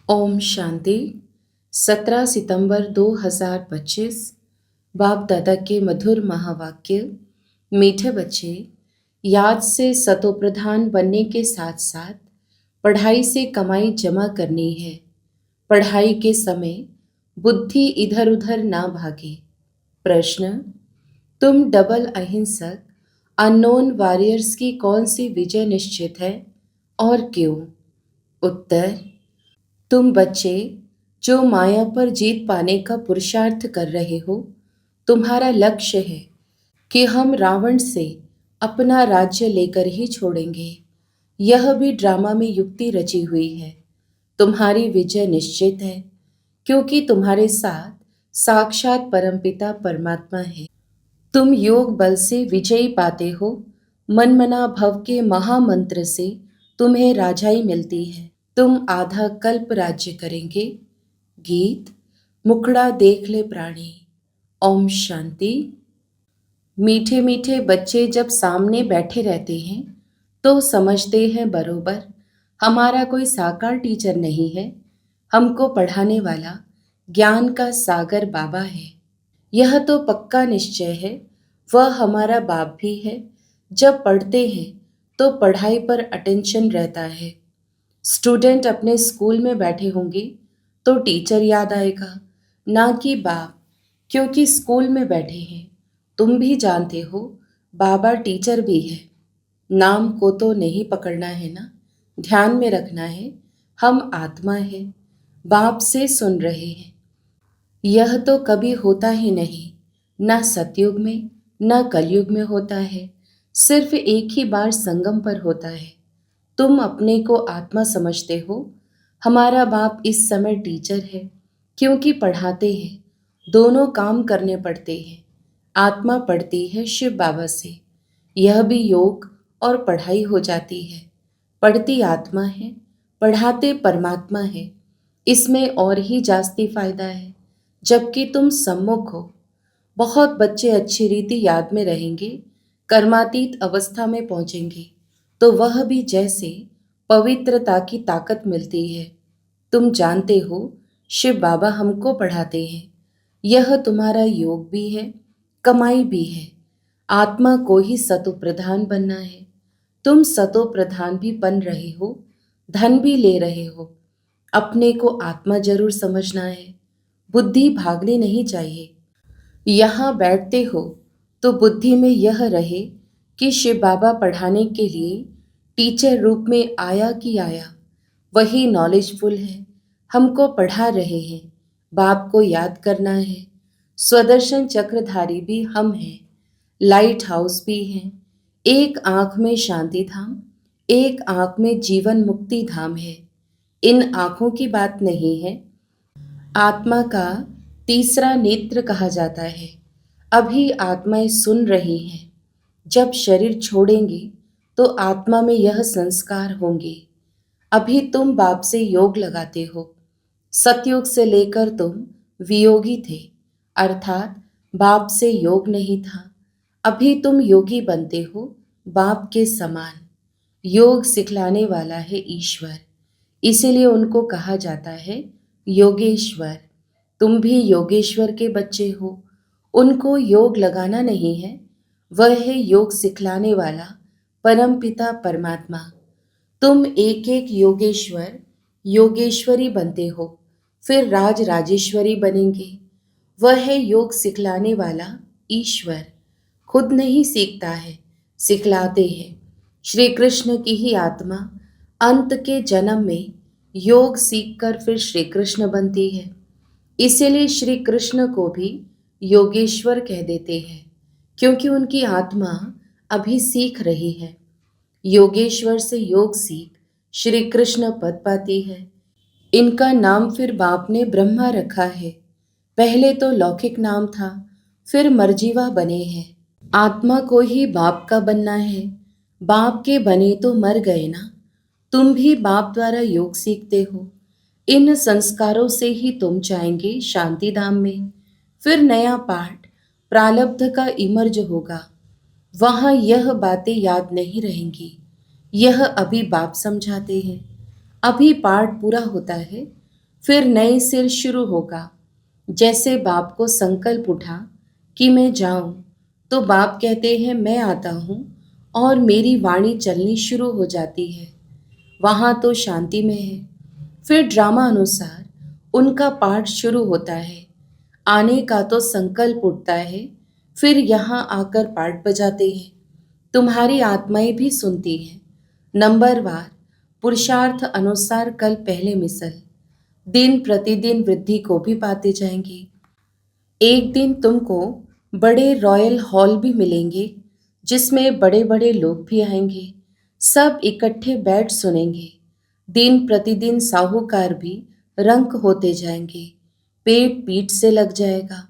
ओम शांति। 17 सितंबर 2025। बाप दादा के मधुर महावाक्य। मीठे बच्चे, याद से सतोप्रधान बनने के साथ साथ पढ़ाई से कमाई जमा करनी है। पढ़ाई के समय बुद्धि इधर उधर ना भागे। प्रश्न: तुम डबल अहिंसक अननोन वॉरियर्स की कौन सी विजय निश्चित है और क्यों? उत्तर: तुम बच्चे जो माया पर जीत पाने का पुरुषार्थ कर रहे हो, तुम्हारा लक्ष्य है कि हम रावण से अपना राज्य लेकर ही छोड़ेंगे। यह भी ड्रामा में युक्ति रची हुई है। तुम्हारी विजय निश्चित है क्योंकि तुम्हारे साथ साक्षात परमपिता परमात्मा है। तुम योग बल से विजयी पाते हो। मनमना भव के महामंत्र से तुम्हें राजाई मिलती है। तुम आधा कल्प राज्य करेंगे। गीत। मुखड़ा देख ले प्राणी। ओम शांति। मीठे मीठे बच्चे जब सामने बैठे रहते हैं तो समझते हैं बरोबर हमारा कोई साकार टीचर नहीं है। हमको पढ़ाने वाला ज्ञान का सागर बाबा है। यह तो पक्का निश्चय है, वह हमारा बाप भी है। जब पढ़ते हैं तो पढ़ाई पर अटेंशन रहता है। स्टूडेंट अपने स्कूल में बैठे होंगे तो टीचर याद आएगा, ना कि बाप, क्योंकि स्कूल में बैठे हैं। तुम भी जानते हो बाबा टीचर भी है। नाम को तो नहीं पकड़ना है ना, ध्यान में रखना है हम आत्मा है, बाप से सुन रहे हैं। यह तो कभी होता ही नहीं, ना सतयुग में ना कलयुग में होता है, सिर्फ एक ही बार संगम पर होता है। तुम अपने को आत्मा समझते हो। हमारा बाप इस समय टीचर है क्योंकि पढ़ाते हैं। दोनों काम करने पड़ते हैं। आत्मा पढ़ती है शिव बाबा से, यह भी योग और पढ़ाई हो जाती है। पढ़ती आत्मा है, पढ़ाते परमात्मा है। इसमें और ही जास्ती फायदा है जबकि तुम सम्मुख हो। बहुत बच्चे अच्छी रीति याद में रहेंगे, कर्मातीत अवस्था में पहुंचेंगे तो वह भी जैसे पवित्रता की ताकत मिलती है। तुम जानते हो शिव बाबा हमको पढ़ाते हैं। यह तुम्हारा योग भी है, कमाई भी है। आत्मा को ही सतो प्रधान बनना है। तुम सतो प्रधान भी बन रहे हो, धन भी ले रहे हो। अपने को आत्मा जरूर समझना है। बुद्धि भागनी नहीं चाहिए। यहाँ बैठते हो तो बुद्धि में यह रहे कि शिव बाबा पढ़ाने के लिए टीचर रूप में आया कि आया, वही नॉलेजफुल है, हमको पढ़ा रहे हैं। बाप को याद करना है। स्वदर्शन चक्रधारी भी हम हैं, लाइट हाउस भी हैं। एक आंख में शांति धाम, एक आंख में जीवन मुक्ति धाम है। इन आंखों की बात नहीं है, आत्मा का तीसरा नेत्र कहा जाता है। अभी आत्माएं सुन रही हैं। जब शरीर छोड़ेंगे तो आत्मा में यह संस्कार होंगे। अभी तुम बाप से योग लगाते हो। सतयुग से लेकर तुम वियोगी थे, अर्थात बाप से योग नहीं था। अभी तुम योगी बनते हो, बाप के समान। योग सिखलाने वाला है ईश्वर, इसीलिए उनको कहा जाता है योगेश्वर। तुम भी योगेश्वर के बच्चे हो। उनको योग लगाना नहीं है, वह है योग सिखलाने वाला परम पिता परमात्मा। तुम एक एक योगेश्वर योगेश्वरी बनते हो, फिर राज राजेश्वरी बनेंगे। वह है योग सिखलाने वाला ईश्वर। खुद नहीं सीखता है, सिखलाते हैं। श्री कृष्ण की ही आत्मा अंत के जन्म में योग सीखकर फिर श्री कृष्ण बनती है। इसीलिए श्री कृष्ण को भी योगेश्वर कह देते हैं, क्योंकि उनकी आत्मा अभी सीख रही है। योगेश्वर से योग सीख श्री कृष्ण पद पाती है। इनका नाम फिर बाप ने ब्रह्मा रखा है। पहले तो लौकिक नाम था, फिर मर्जीवा बने हैं। आत्मा को ही बाप का बनना है। बाप के बने तो मर गए ना। तुम भी बाप द्वारा योग सीखते हो। इन संस्कारों से ही तुम जाएंगे शांति धाम में। फिर नया पाठ प्रारब्ध का इमर्ज होगा। वहां यह बातें याद नहीं रहेंगी। यह अभी बाप समझाते हैं। अभी पाठ पूरा होता है फिर नए सिर शुरू होगा। जैसे बाप को संकल्प उठा कि मैं जाऊं, तो बाप कहते हैं मैं आता हूं और मेरी वाणी चलनी शुरू हो जाती है। वहां तो शांति में है। फिर ड्रामा अनुसार उनका पाठ शुरू होता है। आने का तो संकल्प उठता है, फिर यहाँ आकर पाठ बजाते हैं। तुम्हारी आत्माएं भी सुनती हैं। नंबरवार पुरुषार्थ अनुसार कल पहले मिसल, दिन प्रतिदिन वृद्धि को भी पाते जाएंगे। एक दिन तुमको बड़े रॉयल हॉल भी मिलेंगे, जिसमें बड़े बड़े लोग भी आएंगे। सब इकट्ठे बैठ सुनेंगे। दिन प्रतिदिन साहूकार भी रंक होते जाएंगे। पेट पीठ से लग जाएगा।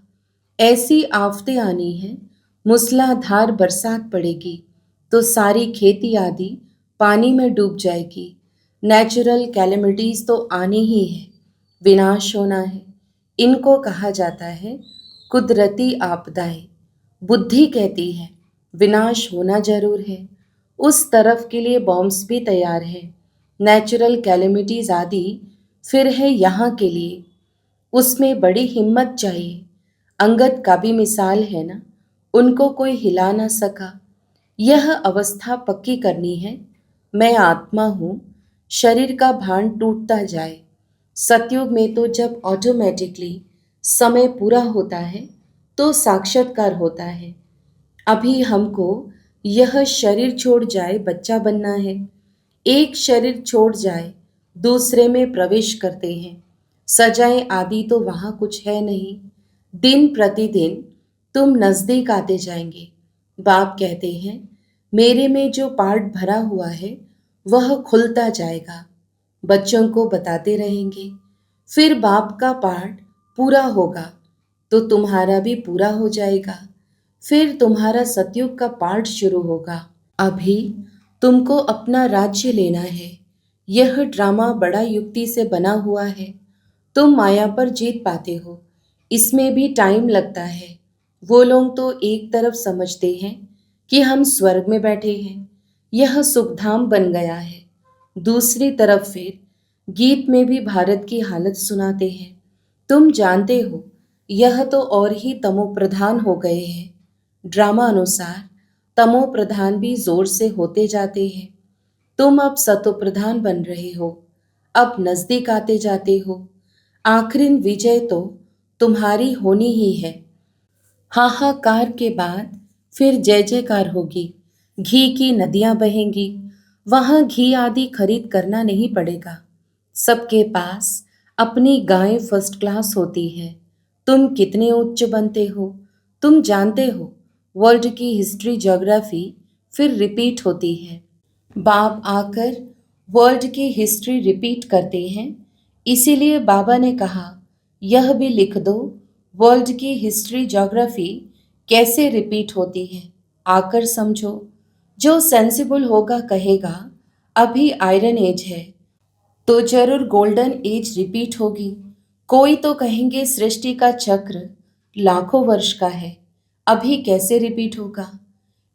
ऐसी आफतें आनी हैं, मूसलाधार बरसात पड़ेगी तो सारी खेती आदि पानी में डूब जाएगी। नेचुरल कैलेमिटीज तो आनी ही है, विनाश होना है। इनको कहा जाता है कुदरती आपदाएं। बुद्धि कहती है विनाश होना जरूर है। उस तरफ के लिए बॉम्ब्स भी तैयार है। नेचुरल कैलेमिटीज आदि फिर है यहाँ के लिए। उसमें बड़ी हिम्मत चाहिए। अंगद का भी मिसाल है ना, उनको कोई हिला ना सका। यह अवस्था पक्की करनी है। मैं आत्मा हूँ, शरीर का भान टूटता जाए। सतयुग में तो जब ऑटोमेटिकली समय पूरा होता है तो साक्षात्कार होता है। अभी हमको यह शरीर छोड़ जाए बच्चा बनना है। एक शरीर छोड़ जाए दूसरे में प्रवेश करते हैं। सजाएं आदि तो वहां कुछ है नहीं। दिन प्रतिदिन तुम नजदीक आते जाएंगे। बाप कहते हैं मेरे में जो पार्ट भरा हुआ है वह खुलता जाएगा। बच्चों को बताते रहेंगे। फिर बाप का पार्ट पूरा होगा तो तुम्हारा भी पूरा हो जाएगा। फिर तुम्हारा सतयुग का पार्ट शुरू होगा। अभी तुमको अपना राज्य लेना है। यह ड्रामा बड़ा युक्ति से बना हुआ है। तुम माया पर जीत पाते हो, इसमें भी टाइम लगता है। वो लोग तो एक तरफ समझते हैं कि हम स्वर्ग में बैठे हैं, यह सुखधाम बन गया है। दूसरी तरफ फिर गीत में भी भारत की हालत सुनाते हैं। तुम जानते हो यह तो और ही तमो प्रधान हो गए हैं। ड्रामा अनुसार तमो प्रधान भी जोर से होते जाते हैं। तुम अब सतो प्रधान बन रहे हो, अब नजदीक आते जाते हो। आखिरी विजय तो तुम्हारी होनी ही है। हाहाकार के बाद फिर जय जयकार होगी। घी की नदियां बहेंगी। वहां घी आदि खरीद करना नहीं पड़ेगा। सबके पास अपनी गाय फर्स्ट क्लास होती है। तुम कितने उच्च बनते हो, तुम जानते हो। वर्ल्ड की हिस्ट्री ज्योग्राफी फिर रिपीट होती है। बाप आकर वर्ल्ड की हिस्ट्री रिपीट करते हैं। इसीलिए बाबा ने कहा यह भी लिख दो, वर्ल्ड की हिस्ट्री ज्योग्राफी कैसे रिपीट होती है। आकर समझो। जो सेंसिबल होगा कहेगा अभी आयरन एज है तो जरूर गोल्डन एज रिपीट होगी। कोई तो कहेंगे सृष्टि का चक्र लाखों वर्ष का है, अभी कैसे रिपीट होगा।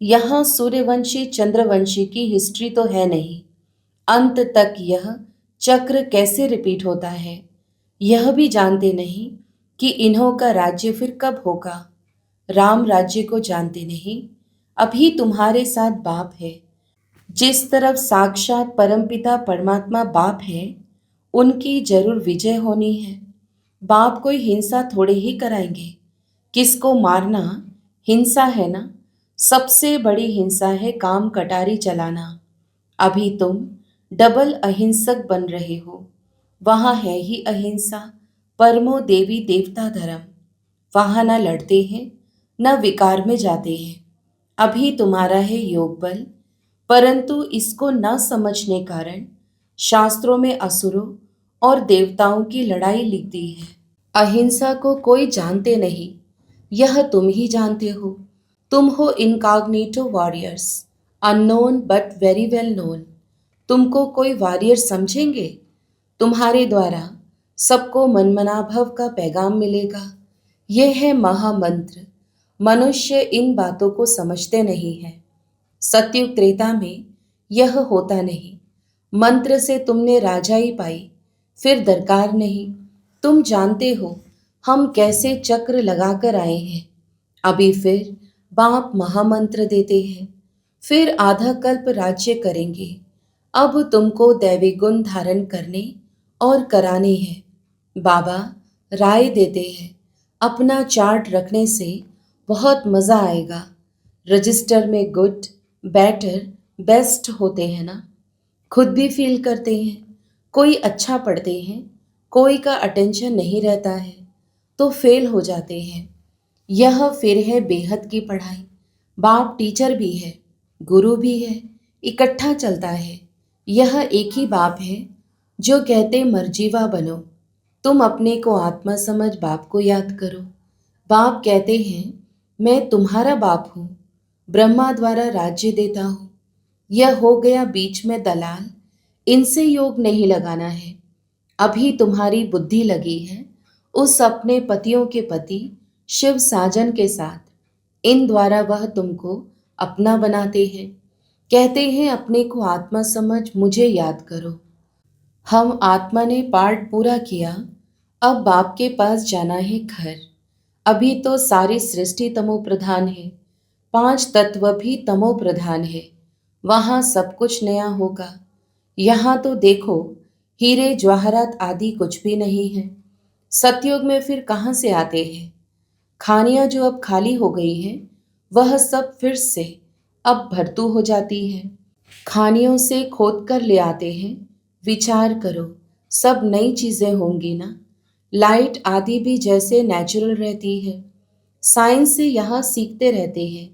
यहाँ सूर्यवंशी चंद्रवंशी की हिस्ट्री तो है नहीं। अंत तक यह चक्र कैसे रिपीट होता है, यह भी जानते नहीं कि इन्हों का राज्य फिर कब होगा। राम राज्य को जानते नहीं। अभी तुम्हारे साथ बाप है। जिस तरफ साक्षात परमपिता परमात्मा बाप है, उनकी जरूर विजय होनी है। बाप कोई हिंसा थोड़े ही कराएंगे। किसको मारना हिंसा है ना। सबसे बड़ी हिंसा है काम कटारी चलाना। अभी तुम डबल अहिंसक बन रहे हो। वहां है ही अहिंसा, परमो देवी देवता धर्म। वहां न लड़ते हैं न विकार में जाते हैं। अभी तुम्हारा है योग बल, परंतु इसको न समझने कारण शास्त्रों में असुरों और देवताओं की लड़ाई लिख दी है। अहिंसा को कोई जानते नहीं, यह तुम ही जानते हो। तुम हो incognito warriors, unknown but very well known. तुमको कोई वॉरियर समझेंगे। तुम्हारे द्वारा सबको मनमनाभव का पैगाम मिलेगा। यह है महामंत्र। मनुष्य इन बातों को समझते नहीं है। सतयुग त्रेता में यह होता नहीं। मंत्र से तुमने राजाई पाई, फिर दरकार नहीं। तुम जानते हो हम कैसे चक्र लगाकर आए हैं। अभी फिर बाप महामंत्र देते हैं, फिर आधा कल्प राज्य करेंगे। अब तुमको दैवी गुण धारण करने और कराने हैं। बाबा राय देते हैं, अपना चार्ट रखने से बहुत मज़ा आएगा। रजिस्टर में गुड, बेटर, बेस्ट होते हैं ना। खुद भी फील करते हैं। कोई अच्छा पढ़ते हैं, कोई का अटेंशन नहीं रहता है तो फेल हो जाते हैं। यह फिर है बेहद की पढ़ाई। बाप टीचर भी है, गुरु भी है, इकट्ठा चलता है। यह एक ही बाप है जो कहते मर्जीवा बनो। तुम अपने को आत्मा समझ बाप को याद करो। बाप कहते हैं मैं तुम्हारा बाप हूँ, ब्रह्मा द्वारा राज्य देता हूँ। यह हो गया बीच में दलाल, इनसे योग नहीं लगाना है। अभी तुम्हारी बुद्धि लगी है उस अपने पतियों के पति शिव साजन के साथ। इन द्वारा वह तुमको अपना बनाते हैं। कहते हैं अपने को आत्मा समझ मुझे याद करो। हम आत्मा ने पाठ पूरा किया, अब बाप के पास जाना है घर। अभी तो सारी सृष्टि तमो प्रधान है, 5 तत्व भी तमो प्रधान है। वहाँ सब कुछ नया होगा। यहाँ तो देखो हीरे जवाहरात आदि कुछ भी नहीं है। सतयुग में फिर कहाँ से आते हैं? खानियाँ जो अब खाली हो गई हैं वह सब फिर से अब भरतू हो जाती है। खानियों से खोद कर ले आते हैं। विचार करो, सब नई चीज़ें होंगी ना। लाइट आदि भी जैसे नेचुरल रहती है। साइंस से यहाँ सीखते रहते हैं,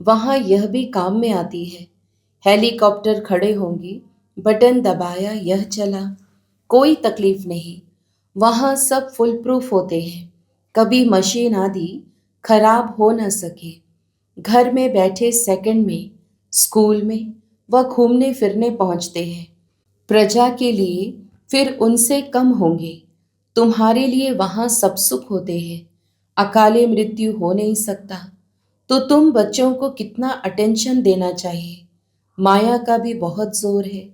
वहाँ यह भी काम में आती है। हेलीकॉप्टर खड़े होंगे, बटन दबाया यह चला, कोई तकलीफ नहीं। वहाँ सब फुल प्रूफ होते हैं, कभी मशीन आदि खराब हो न सके। घर में बैठे सेकंड में स्कूल में वह घूमने फिरने पहुँचते हैं। प्रजा के लिए फिर उनसे कम होंगे। तुम्हारे लिए वहाँ सब सुख होते हैं, अकाले मृत्यु हो नहीं सकता। तो तुम बच्चों को कितना अटेंशन देना चाहिए। माया का भी बहुत जोर है।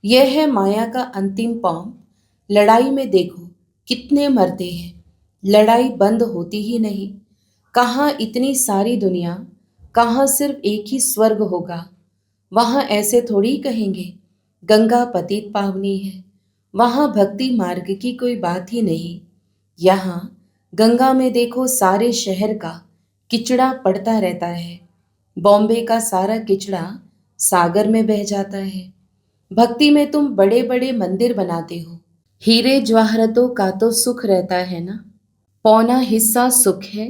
यह है माया का अंतिम पाँव। लड़ाई में देखो कितने मरते हैं, लड़ाई बंद होती ही नहीं। कहाँ इतनी सारी दुनिया, कहाँ सिर्फ एक ही स्वर्ग होगा। वहाँ ऐसे थोड़ी कहेंगे गंगा पतित पावनी है, वहाँ भक्ति मार्ग की कोई बात ही नहीं। यहाँ गंगा में देखो सारे शहर का किचड़ा पड़ता रहता है। बॉम्बे का सारा किचड़ा सागर में बह जाता है। भक्ति में तुम बड़े बड़े मंदिर बनाते हो। हीरे जवाहरतों का तो सुख रहता है ना। पौना हिस्सा सुख है,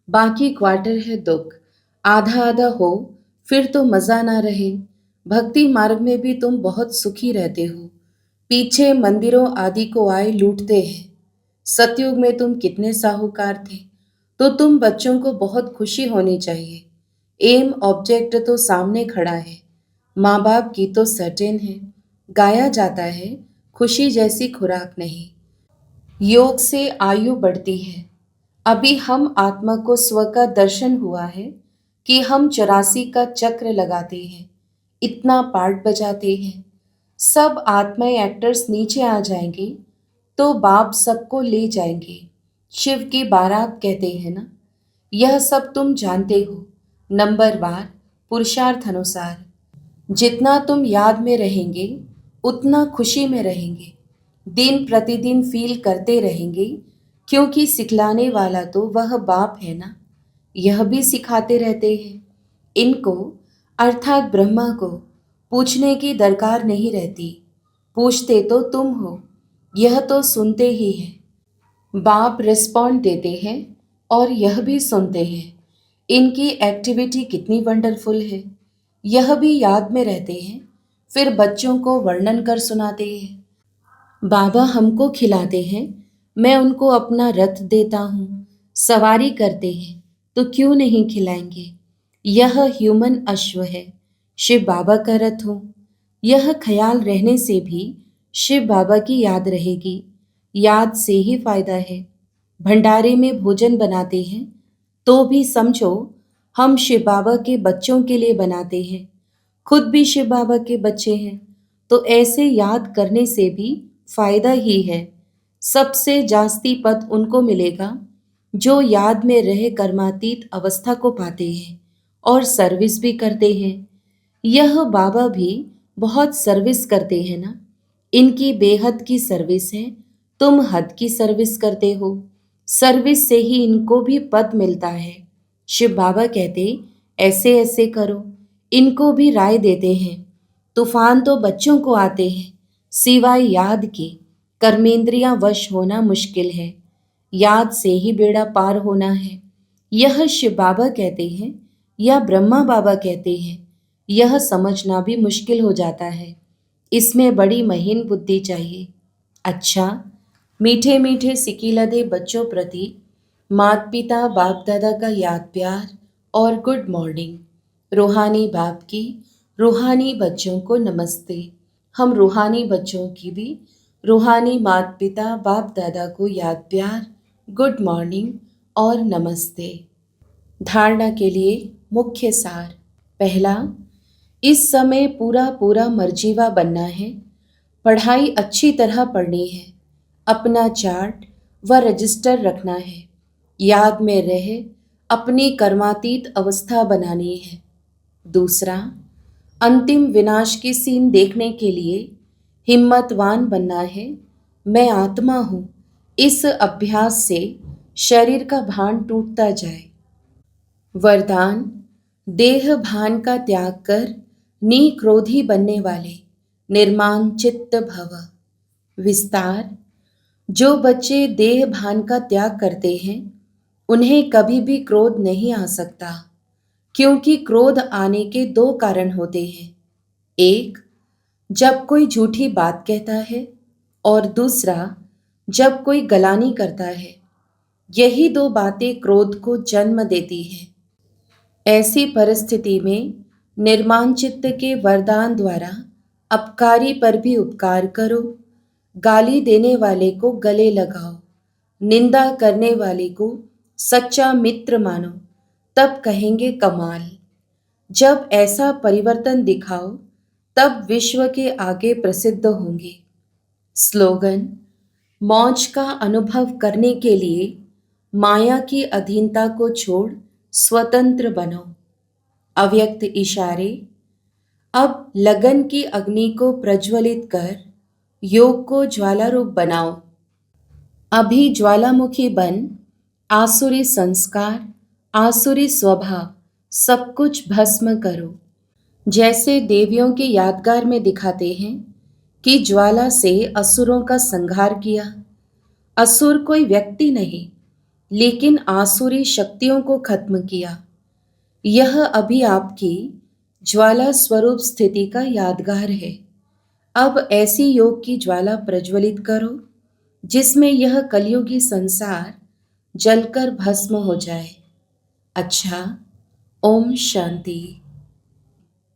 बाकी क्वार्टर है दुख। आधा आधा हो फिर तो मज़ा ना रहे। भक्ति मार्ग में भी तुम बहुत सुखी रहते हो। पीछे मंदिरों आदि को आए लूटते हैं। सतयुग में तुम कितने साहूकार थे, तो तुम बच्चों को बहुत खुशी होनी चाहिए। एम ऑब्जेक्ट तो सामने खड़ा है, माँ बाप की तो सर्टेन है। गाया जाता है खुशी जैसी खुराक नहीं। योग से आयु बढ़ती है। अभी हम आत्मा को स्व का दर्शन हुआ है कि हम 84 का चक्र लगाते हैं, इतना पार्ट बजाते हैं। सब आत्माएं एक्टर्स नीचे आ जाएंगे तो बाप सबको ले जाएंगे। शिव की बारात कहते हैं ना। यह सब तुम जानते हो, नंबरवार पुरुषार्थ अनुसार। जितना तुम याद में रहेंगे उतना खुशी में रहेंगे। दिन प्रतिदिन फील करते रहेंगे, क्योंकि सिखलाने वाला तो वह बाप है ना। यह भी सिखाते रहते हैं। इनको अर्थात ब्रह्मा को पूछने की दरकार नहीं रहती। पूछते तो तुम हो, यह तो सुनते ही हैं। बाप रिस्पॉन्ड देते हैं और यह भी सुनते हैं। इनकी एक्टिविटी कितनी वंडरफुल है। यह भी याद में रहते हैं, फिर बच्चों को वर्णन कर सुनाते हैं। बाबा हमको खिलाते हैं, मैं उनको अपना रथ देता हूँ। सवारी करते हैं तो क्यों नहीं खिलाएंगे। यह ह्यूमन अश्व है, शिव बाबा का रथ हो। यह ख्याल रहने से भी शिव बाबा की याद रहेगी। याद से ही फायदा है। भंडारे में भोजन बनाते हैं तो भी समझो हम शिव बाबा के बच्चों के लिए बनाते हैं। खुद भी शिव बाबा के बच्चे हैं, तो ऐसे याद करने से भी फायदा ही है। सबसे जास्ती पद उनको मिलेगा जो याद में रह कर्मातीत अवस्था को पाते हैं और सर्विस भी करते हैं। यह बाबा भी बहुत सर्विस करते हैं ना। इनकी बेहद की सर्विस है, तुम हद की सर्विस करते हो। सर्विस से ही इनको भी पद मिलता है। शिव बाबा कहते ऐसे ऐसे करो, इनको भी राय देते हैं। तूफान तो बच्चों को आते हैं, सिवाय याद के कर्मेंद्रियां वश होना मुश्किल है। याद से ही बेड़ा पार होना है। यह शिव बाबा कहते हैं या ब्रह्मा बाबा कहते हैं, यह समझना भी मुश्किल हो जाता है। इसमें बड़ी महीन बुद्धि चाहिए। अच्छा, मीठे मीठे सिकीलधे बच्चों प्रति माता पिता बाप दादा का याद प्यार और गुड मॉर्निंग। रूहानी बाप की रूहानी बच्चों को नमस्ते। हम रूहानी बच्चों की भी रूहानी माता पिता बाप दादा को याद प्यार, गुड मॉर्निंग और नमस्ते। धारणा के लिए मुख्य सार। पहला, इस समय पूरा पूरा मर्जीवा बनना है। पढ़ाई अच्छी तरह पढ़नी है। अपना चार्ट व रजिस्टर रखना है। याद में रहे अपनी कर्मातीत अवस्था बनानी है। दूसरा, अंतिम विनाश की सीन देखने के लिए हिम्मतवान बनना है। मैं आत्मा हूँ, इस अभ्यास से शरीर का भान टूटता जाए। वरदान, देह भान का त्याग कर निक्रोधी बनने वाले निर्माण चित्त भव। विस्तार, जो बच्चे देह भान का त्याग करते हैं उन्हें कभी भी क्रोध नहीं आ सकता, क्योंकि क्रोध आने के दो कारण होते हैं। एक, जब कोई झूठी बात कहता है, और दूसरा, जब कोई गलानी करता है। यही दो बातें क्रोध को जन्म देती हैं। ऐसी परिस्थिति में निर्माण चित्त के वरदान द्वारा अपकारी पर भी उपकार करो। गाली देने वाले को गले लगाओ, निंदा करने वाले को सच्चा मित्र मानो, तब कहेंगे कमाल। जब ऐसा परिवर्तन दिखाओ तब विश्व के आगे प्रसिद्ध होंगे। स्लोगन, मौज का अनुभव करने के लिए माया की अधीनता को छोड़ स्वतंत्र बनो। अव्यक्त इशारे, अब लगन की अग्नि को प्रज्वलित कर योग को ज्वाला रूप बनाओ। अभी ज्वालामुखी बन आसुरी संस्कार, आसुरी स्वभाव सब कुछ भस्म करो। जैसे देवियों के यादगार में दिखाते हैं कि ज्वाला से असुरों का संहार किया। असुर कोई व्यक्ति नहीं, लेकिन आसुरी शक्तियों को खत्म किया। यह अभी आपकी ज्वाला स्वरूप स्थिति का यादगार है। अब ऐसी योग की ज्वाला प्रज्वलित करो जिसमें यह कलयुगी संसार जलकर भस्म हो जाए। अच्छा, ओम शांति।